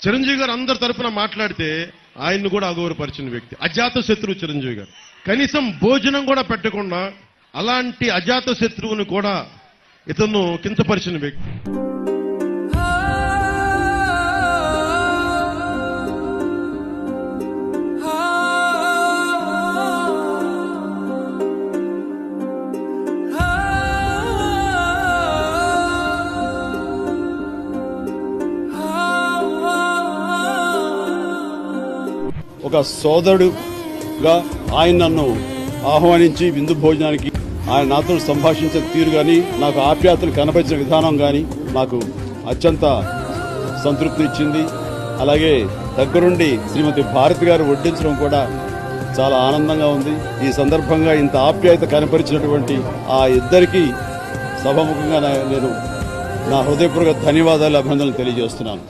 చిరంజీవి గారు అందరి తరపున మాట్లాడితే ఆయన్ని కూడా అగౌరవపరిచిన వ్యక్తి, అజాత శత్రువు చిరంజీవి గారు. కనీసం భోజనం కూడా పెట్టకుండా అలాంటి అజాత శత్రువుని కూడా ఇతను కించపరిచిన వ్యక్తి. ఒక సోదరుడుగా ఆయన నన్ను ఆహ్వానించి విందు భోజనానికి ఆయన నాతో సంభాషించిన తీరు కానీ, నాకు ఆప్యాయతలు కనపరిచిన విధానం కానీ నాకు అత్యంత సంతృప్తి ఇచ్చింది. అలాగే దగ్గరుండి శ్రీమతి భారతి గారు వడ్డించడం కూడా చాలా ఆనందంగా ఉంది. ఈ సందర్భంగా ఇంత ఆప్యాయత కనపరిచినటువంటి ఆ ఇద్దరికీ సభాముఖంగా నేను నా హృదయపూర్వక ధన్యవాదాలు, అభినందనలు తెలియజేస్తున్నాను.